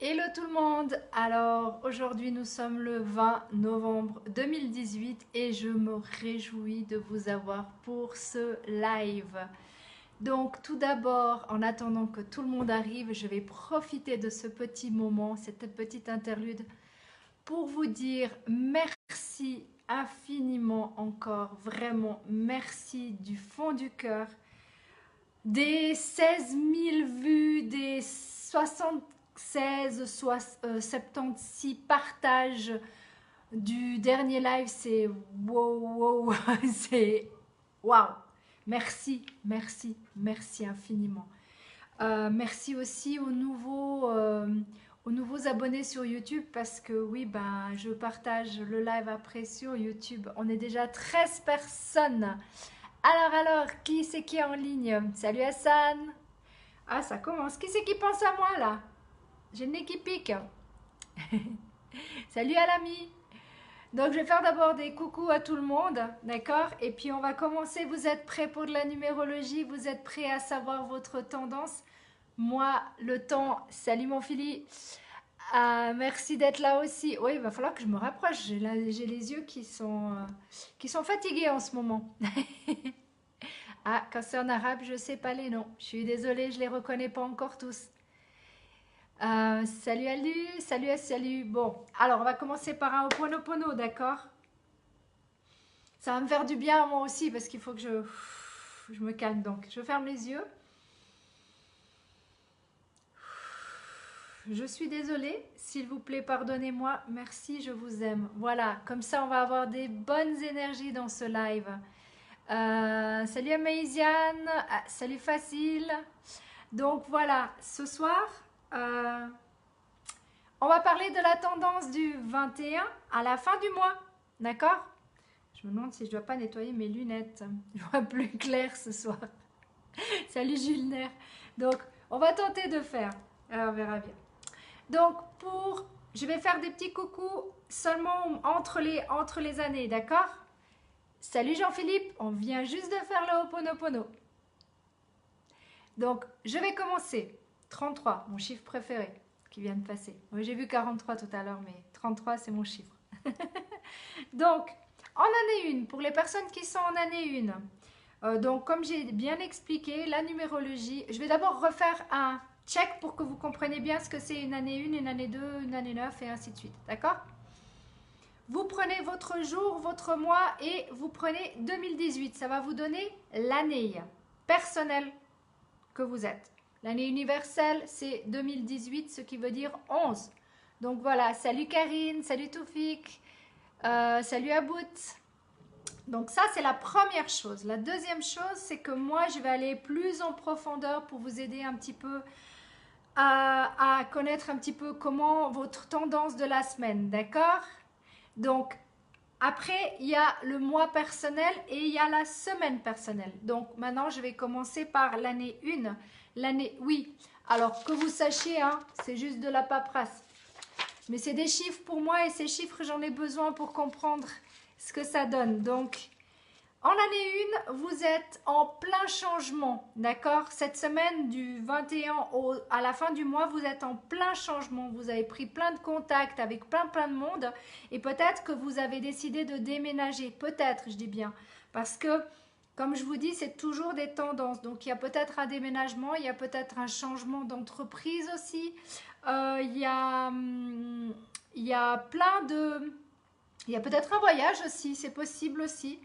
Hello tout le monde! Alors aujourd'hui nous sommes le 20 novembre 2018 et je me réjouis de vous avoir pour ce live. Donc tout d'abord, en attendant que tout le monde arrive, je vais profiter de ce petit moment, cette petite interlude pour vous dire merci infiniment encore, vraiment merci du fond du cœur des 16 000 vues, des 76, 76 partages du dernier live, c'est wow, wow, c'est wow. Merci, merci, merci infiniment. Merci aussi aux nouveaux abonnés sur YouTube parce que oui, ben, je partage le live après sur YouTube. On est déjà 13 personnes. Alors, qui c'est qui est en ligne? Salut Hassan. Ah, ça commence. Qui c'est qui pense à moi là? J'ai le nez qui pique. Salut à l'ami. Donc, je vais faire d'abord des coucous à tout le monde, d'accord? Et puis, on va commencer. Vous êtes prêts pour de la numérologie? Vous êtes prêts à savoir votre tendance? Moi, le temps. Salut mon Philly. Merci d'être là aussi. Oui, il va falloir que je me rapproche. J'ai les yeux qui sont fatigués en ce moment. Ah, quand c'est en arabe, je ne sais pas les noms. Je suis désolée, je ne les reconnais pas encore tous. Salut à lui, salut. Bon, alors on va commencer par un Ho'oponopono, d'accord? Ça va me faire du bien à moi aussi parce qu'il faut que je me calme. Donc, je ferme les yeux. Je suis désolée, s'il vous plaît, pardonnez-moi. Merci, je vous aime. Voilà, comme ça, on va avoir des bonnes énergies dans ce live. Salut Amaziane, salut Facile. Donc voilà, ce soir, euh, on va parler de la tendance du 21 à la fin du mois. D'accord? Je me demande si je ne dois pas nettoyer mes lunettes. Je vois plus clair ce soir. Salut Jules Nair. Donc, on va tenter de faire. Alors, on verra bien. Donc, je vais faire des petits coucous seulement entre les années, d'accord? Salut Jean-Philippe, on vient juste de faire le Ho'oponopono. Donc, je vais commencer. 33, mon chiffre préféré qui vient de passer. Oui, j'ai vu 43 tout à l'heure, mais 33, c'est mon chiffre. Donc, en année 1, pour les personnes qui sont en année 1, donc comme j'ai bien expliqué, la numérologie, je vais d'abord refaire un check pour que vous compreniez bien ce que c'est une année 1, une année 2, une année 9 et ainsi de suite. D'accord? Vous prenez votre jour, votre mois et vous prenez 2018. Ça va vous donner l'année personnelle que vous êtes. L'année universelle, c'est 2018, ce qui veut dire 11. Donc voilà, salut Karine, salut Toufik, salut About. Donc ça, c'est la première chose. La deuxième chose, c'est que moi, je vais aller plus en profondeur pour vous aider un petit peu à connaître un petit peu comment votre tendance de la semaine, d'accord? Donc, après, il y a le mois personnel et il y a la semaine personnelle. Donc, maintenant, je vais commencer par l'année 1. L'année, oui. Alors, que vous sachiez, hein, c'est juste de la paperasse. Mais c'est des chiffres pour moi et ces chiffres, j'en ai besoin pour comprendre ce que ça donne. Donc, en année 1, vous êtes en plein changement, d'accord? Cette semaine du 21 à la fin du mois, vous êtes en plein changement. Vous avez pris plein de contacts avec plein de monde et peut-être que vous avez décidé de déménager. Peut-être, je dis bien. Parce que, comme je vous dis, c'est toujours des tendances. Donc, il y a peut-être un déménagement, il y a peut-être un changement d'entreprise aussi. Il y a plein de... Il y a peut-être un voyage aussi, c'est possible aussi.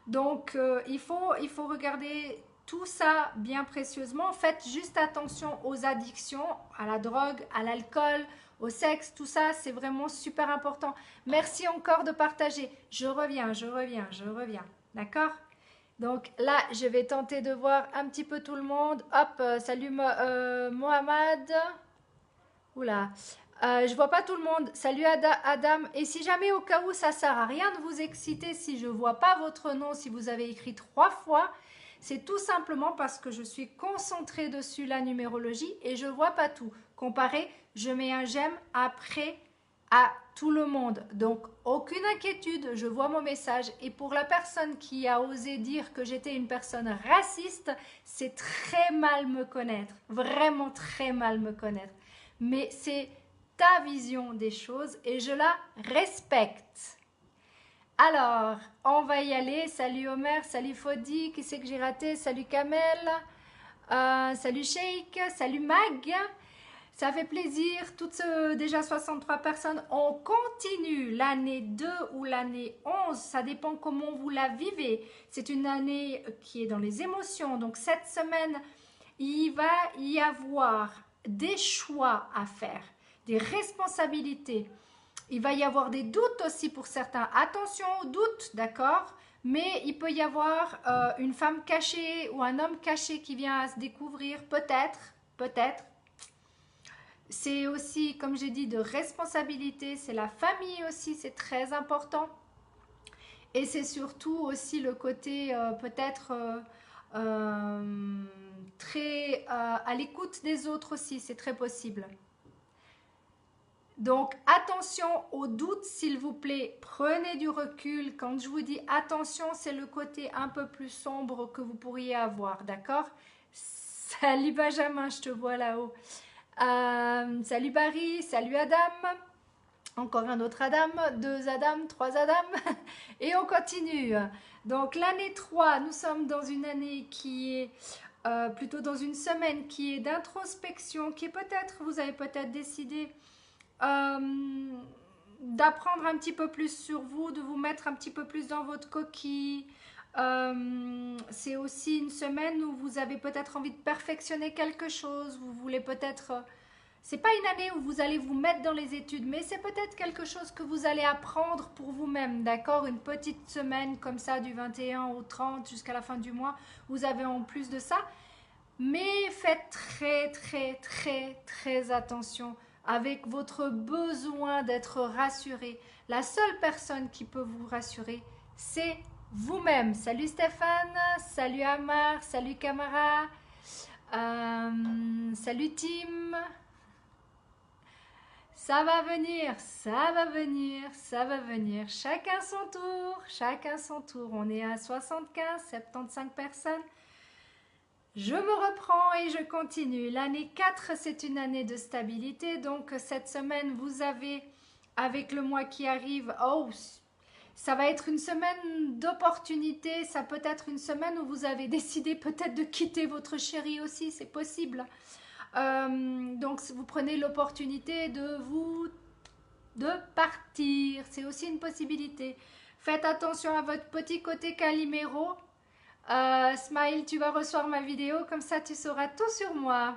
Donc, il faut regarder tout ça bien précieusement. Faites juste attention aux addictions, à la drogue, à l'alcool, au sexe. Tout ça, c'est vraiment super important. Merci encore de partager. Je reviens. D'accord? Donc là, je vais tenter de voir un petit peu tout le monde. Hop, salut Mohamed. Oula, je vois pas tout le monde. Salut Adam. Et si jamais au cas où ça sert à rien de vous exciter, si je vois pas votre nom, si vous avez écrit 3 fois, c'est tout simplement parce que je suis concentrée dessus la numérologie et je vois pas tout. Comparé, je mets un j'aime après à tout le monde. Donc aucune inquiétude, je vois mon message. Et pour la personne qui a osé dire que j'étais une personne raciste, c'est très mal me connaître, vraiment très mal me connaître. Mais c'est ta vision des choses et je la respecte. Alors, on va y aller. Salut Omer, salut Fodi, qui c'est que j'ai raté? Salut Kamel, salut Sheikh, salut Mag. Ça fait plaisir, déjà 63 personnes. On continue l'année 2 ou l'année 11, ça dépend comment vous la vivez. C'est une année qui est dans les émotions. Donc cette semaine, il va y avoir des choix à faire, des responsabilités. Il va y avoir des doutes aussi pour certains. Attention aux doutes, d'accord? Mais il peut y avoir une femme cachée ou un homme caché qui vient à se découvrir, peut-être, peut-être. C'est aussi, comme j'ai dit, de responsabilité. C'est la famille aussi, c'est très important. Et c'est surtout aussi le côté peut-être très à l'écoute des autres aussi. C'est très possible. Donc, attention aux doutes, s'il vous plaît. Prenez du recul. Quand je vous dis attention, c'est le côté un peu plus sombre que vous pourriez avoir, d'accord? Salut Benjamin, je te vois là-haut. Salut Barry, salut Adam. Encore un autre Adam, 2 Adam, 3 Adam. Et on continue. Donc, l'année 3, nous sommes dans une année qui est... plutôt dans une semaine qui est d'introspection, qui est peut-être, vous avez peut-être décidé d'apprendre un petit peu plus sur vous, de vous mettre un petit peu plus dans votre coquille. C'est aussi une semaine où vous avez peut-être envie de perfectionner quelque chose, vous voulez peut-être... c'est pas une année où vous allez vous mettre dans les études, mais c'est peut-être quelque chose que vous allez apprendre pour vous-même, d'accord? Une petite semaine comme ça, du 21 au 30 jusqu'à la fin du mois, vous avez en plus de ça. Mais faites très, très, très, très attention avec votre besoin d'être rassuré. La seule personne qui peut vous rassurer, c'est vous-même. Salut Stéphane, salut Amar, salut Camara, salut Tim. Ça va venir, ça va venir, ça va venir. Chacun son tour, chacun son tour. On est à 75, 75 personnes. Je me reprends et je continue. L'année 4, c'est une année de stabilité. Donc, cette semaine, vous avez, avec le mois qui arrive, oh, ça va être une semaine d'opportunité. Ça peut être une semaine où vous avez décidé peut-être de quitter votre chéri aussi. C'est possible. Donc, vous prenez l'opportunité de partir. C'est aussi une possibilité. Faites attention à votre petit côté Calimero. Smile, tu vas recevoir ma vidéo, comme ça tu sauras tout sur moi.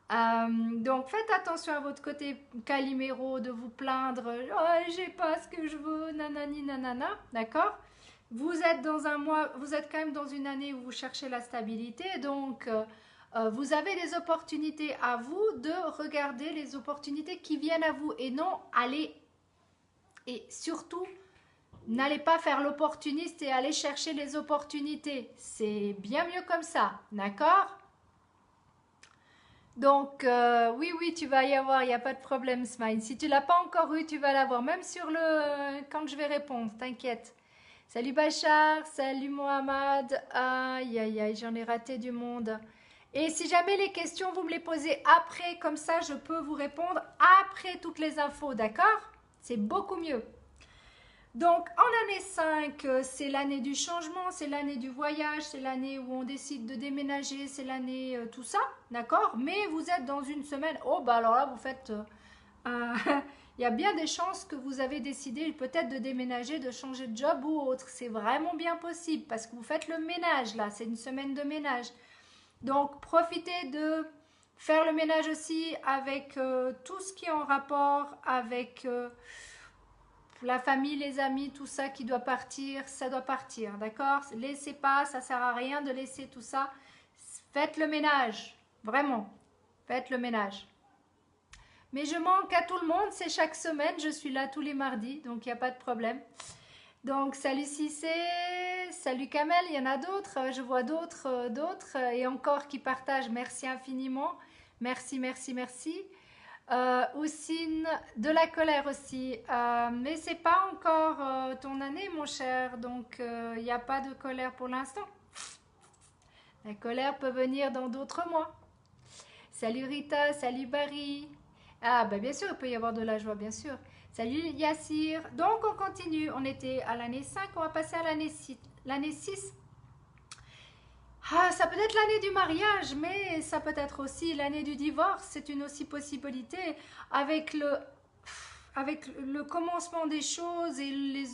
Donc faites attention à votre côté Calimero, de vous plaindre, oh, j'ai pas ce que je veux, nanani nanana, d'accord? Vous êtes dans un mois, vous êtes quand même dans une année où vous cherchez la stabilité, donc vous avez des opportunités. À vous de regarder les opportunités qui viennent à vous et non aller, et surtout n'allez pas faire l'opportuniste et aller chercher les opportunités. C'est bien mieux comme ça, d'accord? Donc, oui, tu vas y avoir, il n'y a pas de problème, Smile. Si tu ne l'as pas encore eu, tu vas l'avoir, même sur quand je vais répondre, t'inquiète. Salut Bachar, salut Mohamed. Aïe, aïe, aïe, j'en ai raté du monde. Et si jamais les questions, vous me les posez après, comme ça, je peux vous répondre après toutes les infos, d'accord? C'est beaucoup mieux. Donc, en année 5, c'est l'année du changement, c'est l'année du voyage, c'est l'année où on décide de déménager, c'est l'année tout ça, d'accord? Mais vous êtes dans une semaine, oh, bah alors là, vous faites... il y a bien des chances que vous avez décidé peut-être de déménager, de changer de job ou autre. C'est vraiment bien possible parce que vous faites le ménage, là, c'est une semaine de ménage. Donc, profitez de faire le ménage aussi avec tout ce qui est en rapport avec... la famille, les amis, tout ça qui doit partir, ça doit partir, d'accord? Laissez pas, ça sert à rien de laisser tout ça. Faites le ménage, vraiment, faites le ménage. Mais je manque à tout le monde, c'est chaque semaine, je suis là tous les mardis, donc il n'y a pas de problème. Donc salut Cissé, salut Kamel, il y en a d'autres, je vois d'autres et encore qui partagent, merci infiniment, merci, merci, merci. Oussine, de la colère aussi, mais c'est pas encore ton année mon cher, donc il n'y a pas de colère pour l'instant. La colère peut venir dans d'autres mois. Salut Rita, salut Barry, Ah, ben bien sûr, il peut y avoir de la joie, bien sûr. Salut Yassir. Donc, on continue. On était à l'année 5, on va passer à l'année 6. L'année 6. Ah, ça peut être l'année du mariage, mais ça peut être aussi l'année du divorce. C'est une aussi possibilité avec le commencement des choses et les,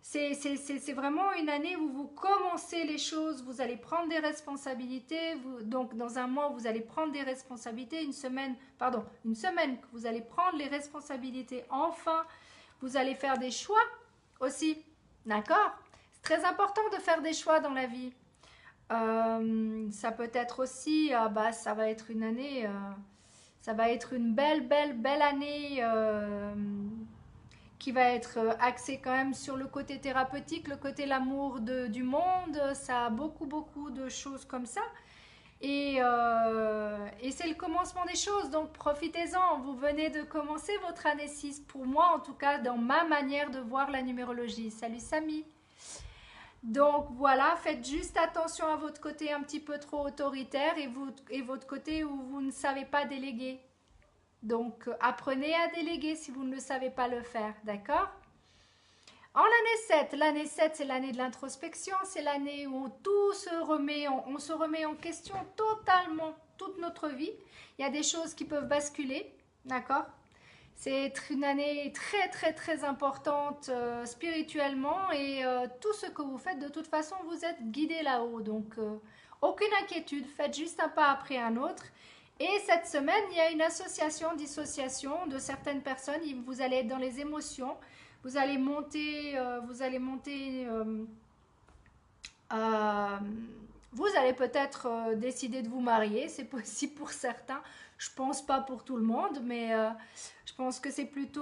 c'est vraiment une année où vous commencez les choses, vous allez prendre des responsabilités. Donc, dans un mois, vous allez prendre des responsabilités. Une semaine que vous allez prendre les responsabilités. Enfin, vous allez faire des choix aussi. D'accord? C'est très important de faire des choix dans la vie. Ça peut être aussi, bah, ça va être une année, ça va être une belle année qui va être axée quand même sur le côté thérapeutique, le côté l'amour du monde. Ça a beaucoup de choses comme ça. Et c'est le commencement des choses, donc profitez-en. Vous venez de commencer votre année 6, pour moi en tout cas, dans ma manière de voir la numérologie. Salut Samy. Donc voilà, faites juste attention à votre côté un petit peu trop autoritaire et votre côté où vous ne savez pas déléguer. Donc apprenez à déléguer si vous ne le savez pas le faire, d'accord? En l'année 7 c'est l'année de l'introspection, c'est l'année où tout se remet, on se remet en question totalement toute notre vie. Il y a des choses qui peuvent basculer, d'accord? C'est une année très importante spirituellement et tout ce que vous faites, de toute façon, vous êtes guidé là-haut. Donc, aucune inquiétude, faites juste un pas après un autre. Et cette semaine, il y a une association, dissociation de certaines personnes. Vous allez être dans les émotions. Vous allez monter, euh, vous allez peut-être décider de vous marier, c'est possible pour certains. Je pense pas pour tout le monde, mais je pense que c'est plutôt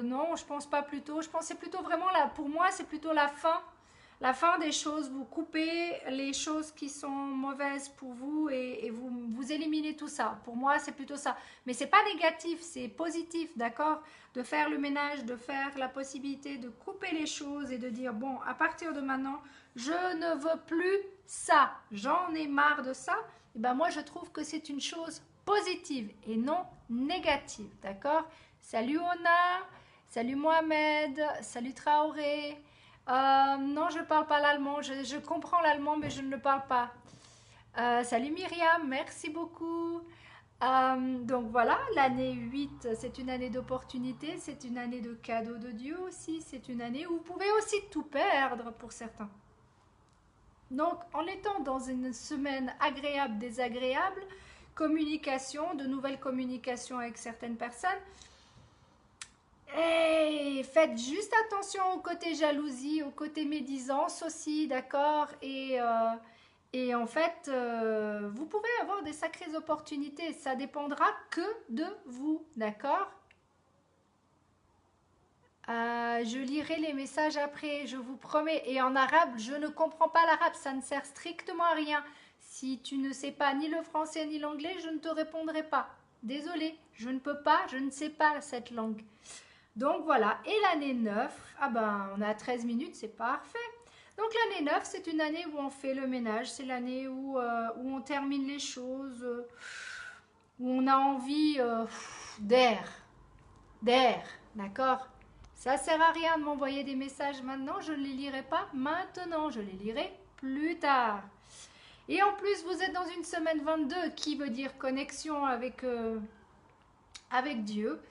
non, je pense pas plutôt. Je pense que c'est plutôt vraiment là. Pour moi, c'est plutôt la fin des choses. Vous coupez les choses qui sont mauvaises pour vous et vous éliminez tout ça. Pour moi, c'est plutôt ça. Mais c'est pas négatif, c'est positif, d'accord? De faire le ménage, de faire la possibilité de couper les choses et de dire bon, à partir de maintenant, je ne veux plus ça. J'en ai marre de ça. Et ben moi, je trouve que c'est une chose positive et non négative, d'accord? Salut Ona, salut Mohamed, salut Traoré. Non, je ne parle pas l'allemand. Je comprends l'allemand, mais je ne le parle pas. Salut Myriam, merci beaucoup. Donc voilà, l'année 8, c'est une année d'opportunité, c'est une année de cadeau de Dieu aussi, c'est une année où vous pouvez aussi tout perdre pour certains. Donc, en étant dans une semaine agréable, désagréable, communication, de nouvelles communications avec certaines personnes, et faites juste attention au côté jalousie, au côté médisance aussi, d'accord? Et en fait, vous pouvez avoir des sacrées opportunités. Ça dépendra que de vous, d'accord? Je lirai les messages après, je vous promets. Et en arabe, je ne comprends pas l'arabe, ça ne sert strictement à rien. Si tu ne sais pas ni le français ni l'anglais, je ne te répondrai pas. Désolée, je ne peux pas, je ne sais pas cette langue. Donc voilà, et l'année 9, ah ben on a 13 minutes, c'est parfait. Donc l'année 9, c'est une année où on fait le ménage, c'est l'année où on termine les choses, où on a envie d'air, d'air, d'accord? Ça sert à rien de m'envoyer des messages maintenant, je ne les lirai pas maintenant, je les lirai plus tard. Et en plus, vous êtes dans une semaine 22 qui veut dire connexion avec Dieu.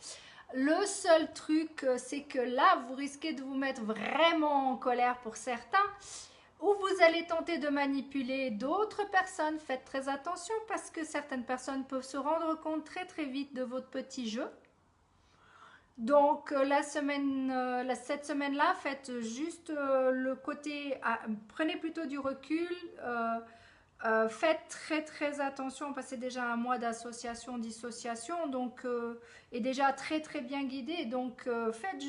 Le seul truc, c'est que là, vous risquez de vous mettre vraiment en colère pour certains, ou vous allez tenter de manipuler d'autres personnes. Faites très attention parce que certaines personnes peuvent se rendre compte très vite de votre petit jeu. Donc cette semaine-là, faites juste le côté, prenez plutôt du recul, faites très attention parce que c'est déjà un mois d'association, dissociation, donc est déjà très bien guidé. Donc faites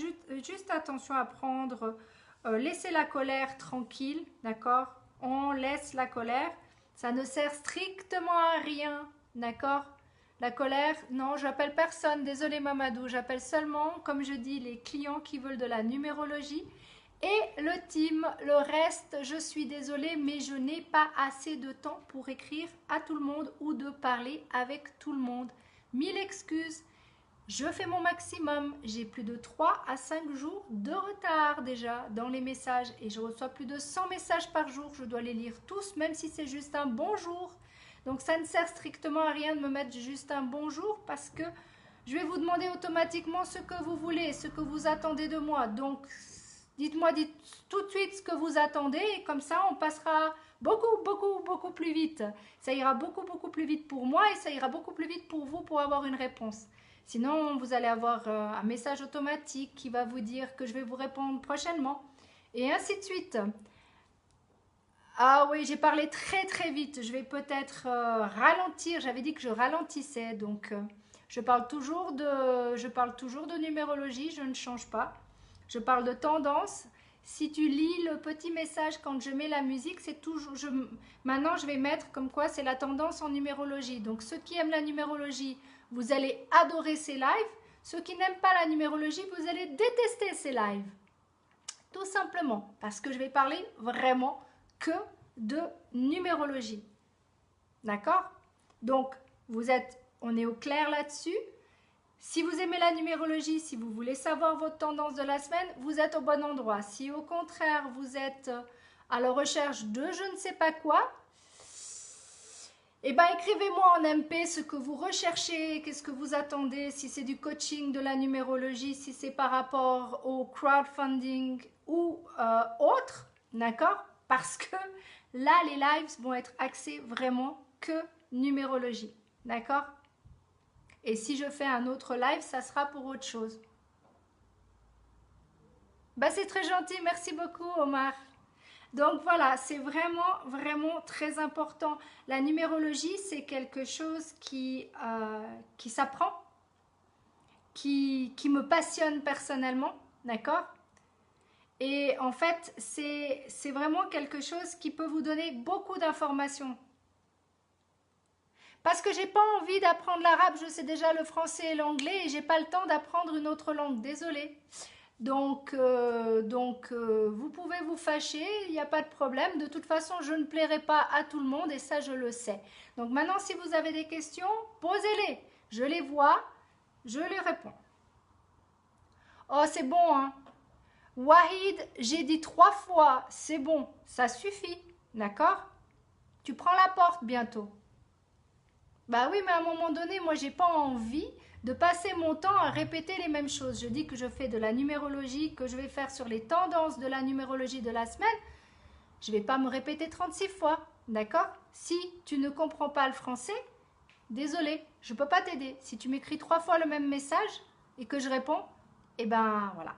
juste attention à prendre, laissez la colère tranquille, d'accord? On laisse la colère, ça ne sert strictement à rien, d'accord? La colère, non, j'appelle personne, désolé Mamadou, j'appelle seulement, comme je dis, les clients qui veulent de la numérologie et le team. Le reste, je suis désolée, mais je n'ai pas assez de temps pour écrire à tout le monde ou de parler avec tout le monde. Mille excuses. Je fais mon maximum. J'ai plus de 3 à 5 jours de retard déjà dans les messages et je reçois plus de 100 messages par jour. Je dois les lire tous, même si c'est juste un bonjour. Donc ça ne sert strictement à rien de me mettre juste un bonjour parce que je vais vous demander automatiquement ce que vous voulez, ce que vous attendez de moi. Donc dites-moi tout de suite ce que vous attendez et comme ça on passera beaucoup plus vite. Ça ira beaucoup plus vite pour moi et ça ira beaucoup plus vite pour vous pour avoir une réponse. Sinon, vous allez avoir un message automatique qui va vous dire que je vais vous répondre prochainement. Et ainsi de suite. Ah oui, j'ai parlé très vite. Je vais peut-être ralentir. J'avais dit que je ralentissais. Donc, je parle toujours de numérologie. Je ne change pas. Je parle de tendance. Si tu lis le petit message quand je mets la musique, c'est toujours... maintenant, je vais mettre comme quoi c'est la tendance en numérologie. Donc, ceux qui aiment la numérologie, vous allez adorer ces lives. Ceux qui n'aiment pas la numérologie, vous allez détester ces lives. Tout simplement, parce que je vais parler vraiment que de numérologie. D'accord? Donc, on est au clair là-dessus. Si vous aimez la numérologie, si vous voulez savoir votre tendance de la semaine, vous êtes au bon endroit. Si au contraire, vous êtes à la recherche de je ne sais pas quoi, eh bien, écrivez-moi en MP ce que vous recherchez, qu'est-ce que vous attendez, si c'est du coaching, de la numérologie, si c'est par rapport au crowdfunding ou autre, d'accord? Parce que là, les lives vont être axés vraiment que numérologie, d'accord? Et si je fais un autre live, ça sera pour autre chose. Bah, c'est très gentil, merci beaucoup Omar. Donc voilà, c'est vraiment très important. La numérologie, c'est quelque chose qui s'apprend, qui me passionne personnellement, d'accord? Et en fait, c'est vraiment quelque chose qui peut vous donner beaucoup d'informations. Parce que j'ai pas envie d'apprendre l'arabe, je sais déjà le français et l'anglais et j'ai pas le temps d'apprendre une autre langue, désolée. Donc, vous pouvez vous fâcher, il n'y a pas de problème. De toute façon, je ne plairai pas à tout le monde et ça, je le sais. Donc maintenant, si vous avez des questions, posez-les. Je les vois, je les réponds. Oh, c'est bon, hein? Wahid, j'ai dit 3 fois, c'est bon, ça suffit, d'accord? Tu prends la porte bientôt. Bah oui, mais à un moment donné, moi, j'ai pas envie de passer mon temps à répéter les mêmes choses. Je dis que je fais de la numérologie, que je vais faire sur les tendances de la numérologie de la semaine. Je ne vais pas me répéter 36 fois, d'accord? Si tu ne comprends pas le français, désolé, je ne peux pas t'aider. Si tu m'écris 3 fois le même message et que je réponds, eh ben voilà.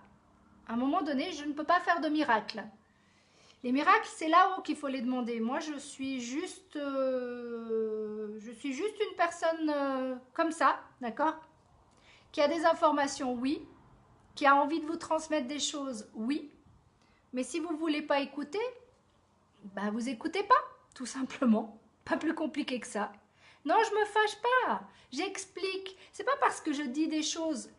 À un moment donné, je ne peux pas faire de miracle. Les miracles, c'est là-haut qu'il faut les demander. Moi, je suis juste une personne comme ça, d'accord? Qui a des informations, oui. Qui a envie de vous transmettre des choses, oui. Mais si vous ne voulez pas écouter, bah vous écoutez pas, tout simplement. Pas plus compliqué que ça. Non, je me fâche pas. J'explique. C'est pas parce que je dis des choses.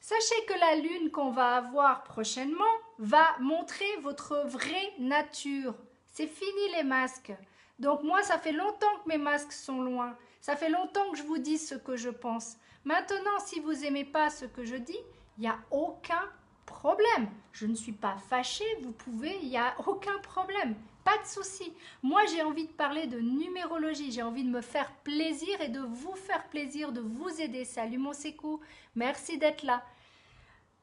Sachez que la lune qu'on va avoir prochainement va montrer votre vraie nature. C'est fini les masques. Donc moi, ça fait longtemps que mes masques sont loin. Ça fait longtemps que je vous dis ce que je pense. Maintenant, si vous n'aimez pas ce que je dis, il n'y a aucun problème. Je ne suis pas fâchée, vous pouvez, il n'y a aucun problème. Pas de souci. Moi, j'ai envie de parler de numérologie. J'ai envie de me faire plaisir et de vous faire plaisir, de vous aider. Salut mon Sékou, merci d'être là.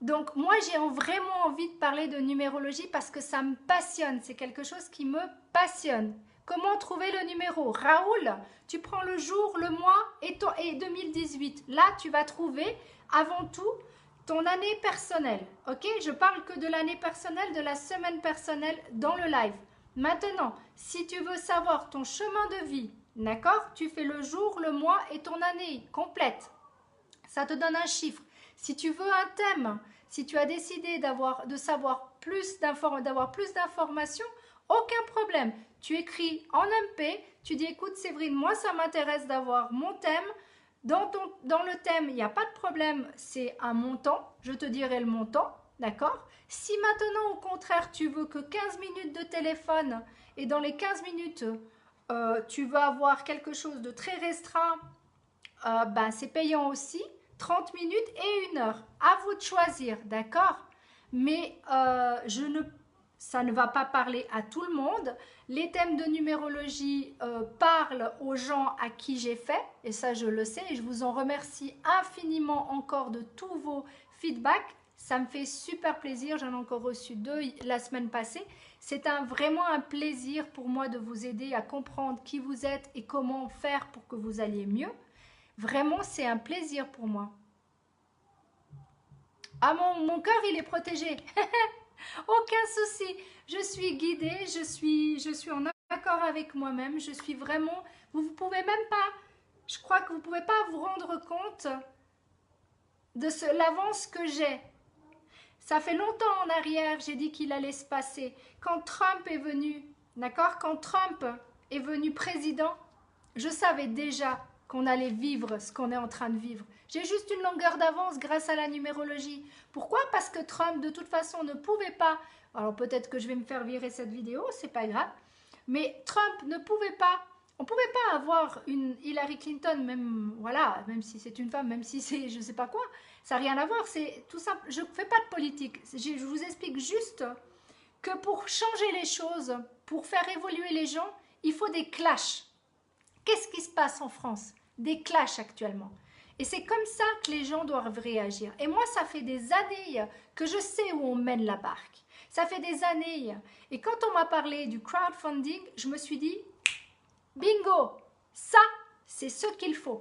Donc moi, j'ai vraiment envie de parler de numérologie parce que ça me passionne. C'est quelque chose qui me passionne. Comment trouver le numéro? Raoul, tu prends le jour, le mois et 2018. Là, tu vas trouver avant tout ton année personnelle. Ok? Je parle que de l'année personnelle, de la semaine personnelle dans le live. Maintenant, si tu veux savoir ton chemin de vie, d'accord? Tu fais le jour, le mois et ton année complète. Ça te donne un chiffre. Si tu veux un thème, si tu as décidé d'avoir plus d'informations, aucun problème. Tu écris en MP, tu dis écoute Séverine, moi ça m'intéresse d'avoir mon thème. Dans le thème, il n'y a pas de problème, c'est un montant, je te dirai le montant, d'accord? Si maintenant au contraire tu veux que 15 minutes de téléphone et dans les 15 minutes tu veux avoir quelque chose de très restreint, c'est payant aussi. 30 minutes et 1 heure. À vous de choisir, d'accord? Mais ça ne va pas parler à tout le monde. Les thèmes de numérologie parlent aux gens à qui j'ai fait, et ça je le sais, et je vous en remercie infiniment encore de tous vos feedbacks. Ça me fait super plaisir, j'en ai encore reçu 2 la semaine passée. C'est vraiment un plaisir pour moi de vous aider à comprendre qui vous êtes et comment faire pour que vous alliez mieux. Vraiment, c'est un plaisir pour moi. Ah, mon cœur, il est protégé. Aucun souci. Je suis guidée, je suis en accord avec moi-même. Je suis vraiment... Vous ne pouvez même pas... Je crois que vous ne pouvez pas vous rendre compte de l'avance que j'ai. Ça fait longtemps en arrière, j'ai dit qu'il allait se passer. Quand Trump est venu, d'accord? Quand Trump est venu président, je savais déjà qu'on allait vivre ce qu'on est en train de vivre. J'ai juste une longueur d'avance grâce à la numérologie. Pourquoi? Parce que Trump, de toute façon, ne pouvait pas... Alors peut-être que je vais me faire virer cette vidéo, c'est pas grave. Mais Trump ne pouvait pas... On ne pouvait pas avoir une Hillary Clinton, même, voilà, même si c'est une femme, même si c'est je ne sais pas quoi. Ça n'a rien à voir, c'est tout simple. Je ne fais pas de politique. Je vous explique juste que pour changer les choses, pour faire évoluer les gens, il faut des clashs. Qu'est-ce qui se passe en France? Des clashs actuellement. Et c'est comme ça que les gens doivent réagir. Et moi, ça fait des années que je sais où on mène la barque. Ça fait des années. Et quand on m'a parlé du crowdfunding, je me suis dit, bingo, ça, c'est ce qu'il faut.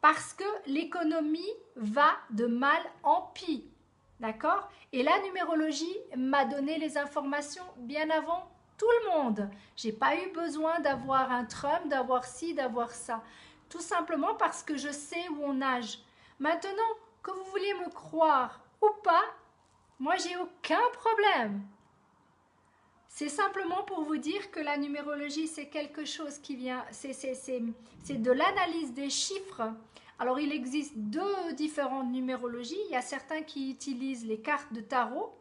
Parce que l'économie va de mal en pis. D'accord? Et la numérologie m'a donné les informations bien avant tout le monde. Je n'ai pas eu besoin d'avoir un Trump, d'avoir ci, d'avoir ça. Tout simplement parce que je sais où on nage. Maintenant, que vous vouliez me croire ou pas, moi, j'ai aucun problème. C'est simplement pour vous dire que la numérologie, c'est quelque chose qui vient... C'est de l'analyse des chiffres. Alors, il existe 2 différentes numérologies. Il y a certains qui utilisent les cartes de tarot,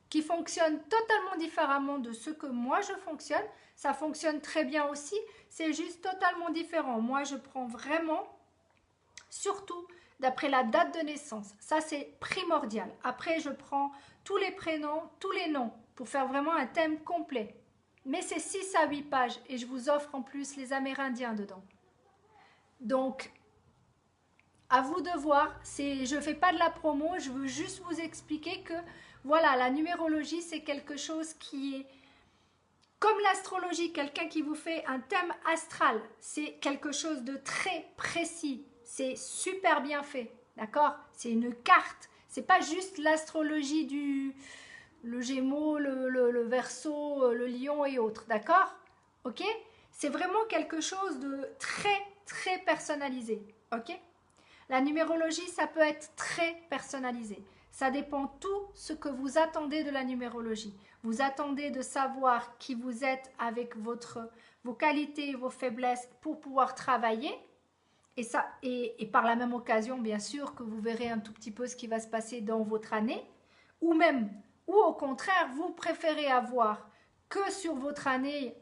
qui fonctionnent totalement différemment de ce que moi je fonctionne. Ça fonctionne très bien aussi, c'est juste totalement différent. Moi, je prends vraiment, surtout d'après la date de naissance. Ça, c'est primordial. Après, je prends tous les prénoms, tous les noms, pour faire vraiment un thème complet. Mais c'est 6 à 8 pages, et je vous offre en plus les Amérindiens dedans. Donc, à vous de voir. Je ne fais pas de la promo, je veux juste vous expliquer que voilà, la numérologie, c'est quelque chose qui est comme l'astrologie, quelqu'un qui vous fait un thème astral, c'est quelque chose de très précis, c'est super bien fait, d'accord? C'est une carte, c'est pas juste l'astrologie le Gémeaux, le Verseau, le Lion et autres, d'accord? Ok? C'est vraiment quelque chose de très, très personnalisé, ok? La numérologie, ça peut être très personnalisé. Ça dépend tout ce que vous attendez de la numérologie. Vous attendez de savoir qui vous êtes avec vos qualités, vos faiblesses pour pouvoir travailler. Et par la même occasion, bien sûr, que vous verrez un tout petit peu ce qui va se passer dans votre année. Ou au contraire, vous préférez avoir que sur votre année,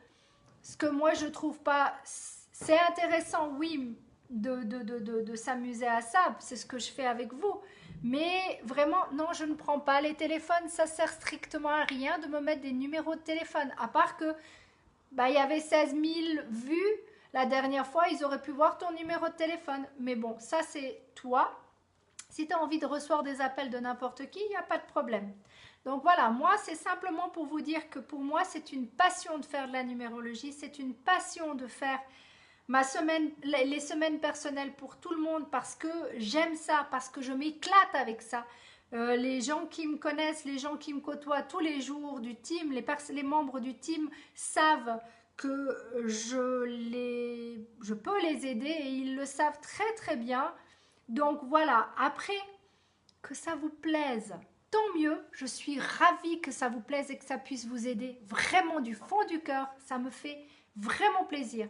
ce que moi je trouve pas... C'est intéressant, oui, de s'amuser à ça, c'est ce que je fais avec vous. Mais vraiment, non, je ne prends pas les téléphones, ça sert strictement à rien de me mettre des numéros de téléphone, à part que il y avait 16 000 vues, la dernière fois, ils auraient pu voir ton numéro de téléphone. Mais bon, ça c'est toi. Si tu as envie de recevoir des appels de n'importe qui, il n'y a pas de problème. Donc voilà, moi c'est simplement pour vous dire que pour moi c'est une passion de faire de la numérologie, c'est une passion de faire les semaines personnelles pour tout le monde parce que j'aime ça, parce que je m'éclate avec ça. Les gens qui me connaissent, les gens qui me côtoient tous les jours du team, les membres du team savent que je peux les aider et ils le savent très très bien. Donc voilà, après que ça vous plaise, tant mieux, je suis ravie que ça vous plaise et que ça puisse vous aider vraiment du fond du cœur, ça me fait vraiment plaisir.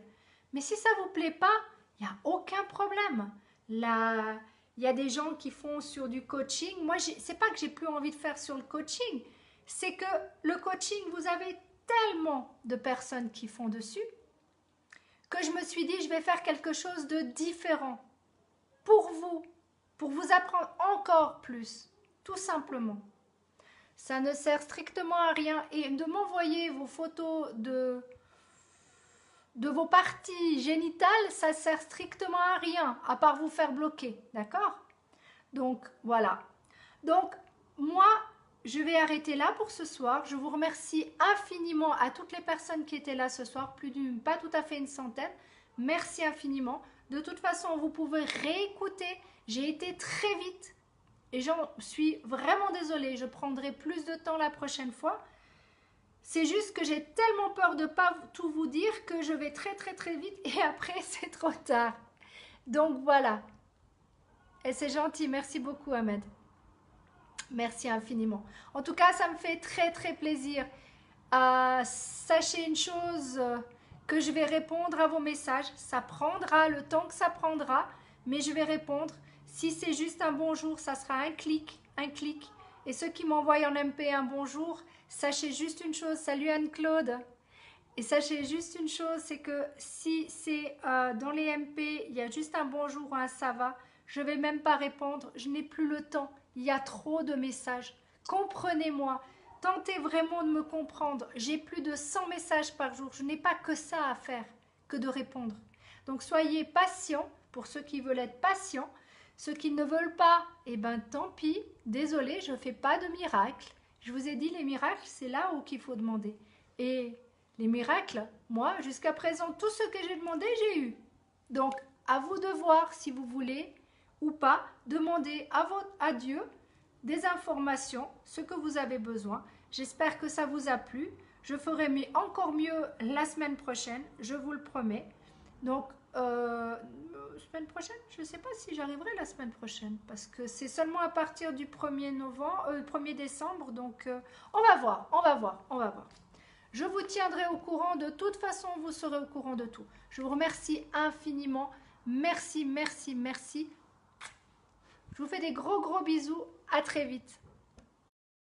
Mais si ça ne vous plaît pas, il n'y a aucun problème. Là, il y a des gens qui font sur du coaching. Moi, c'est pas que j'ai plus envie de faire sur le coaching, c'est que le coaching, vous avez tellement de personnes qui font dessus que je me suis dit, je vais faire quelque chose de différent pour vous apprendre encore plus, tout simplement. Ça ne sert strictement à rien. Et de m'envoyer vos photos de vos parties génitales, ça sert strictement à rien, à part vous faire bloquer, d'accord? Donc, voilà. Donc, moi, je vais arrêter là pour ce soir. Je vous remercie infiniment à toutes les personnes qui étaient là ce soir, pas tout à fait une centaine. Merci infiniment. De toute façon, vous pouvez réécouter. J'ai été très vite et j'en suis vraiment désolée. Je prendrai plus de temps la prochaine fois. C'est juste que j'ai tellement peur de ne pas tout vous dire que je vais très très très vite et après c'est trop tard. Donc voilà. Et c'est gentil. Merci beaucoup Ahmed. Merci infiniment. En tout cas, ça me fait très très plaisir. Sachez une chose, que je vais répondre à vos messages. Ça prendra le temps que ça prendra, mais je vais répondre. Si c'est juste un bonjour, ça sera un clic, un clic. Et ceux qui m'envoient en MP un bonjour, sachez juste une chose. Salut Anne-Claude. Et sachez juste une chose, c'est que si c'est dans les MP, il y a juste un bonjour ou un ça va, je ne vais même pas répondre. Je n'ai plus le temps. Il y a trop de messages. Comprenez-moi. Tentez vraiment de me comprendre. J'ai plus de 100 messages par jour. Je n'ai pas que ça à faire, que de répondre. Donc soyez patients pour ceux qui veulent être patients. Ceux qui ne veulent pas, eh ben tant pis. Désolé, je ne fais pas de miracles. Je vous ai dit, les miracles, c'est là où qu'il faut demander. Et les miracles, moi, jusqu'à présent, tout ce que j'ai demandé, j'ai eu. Donc, à vous de voir si vous voulez ou pas, demander à Dieu des informations, ce que vous avez besoin. J'espère que ça vous a plu. Je ferai encore mieux la semaine prochaine, je vous le promets. Donc, semaine prochaine, je ne sais pas si j'arriverai la semaine prochaine, parce que c'est seulement à partir du 1er décembre, donc on va voir, on va voir, on va voir. Je vous tiendrai au courant, de toute façon, vous serez au courant de tout. Je vous remercie infiniment. Merci, merci, merci. Je vous fais des gros bisous. À très vite.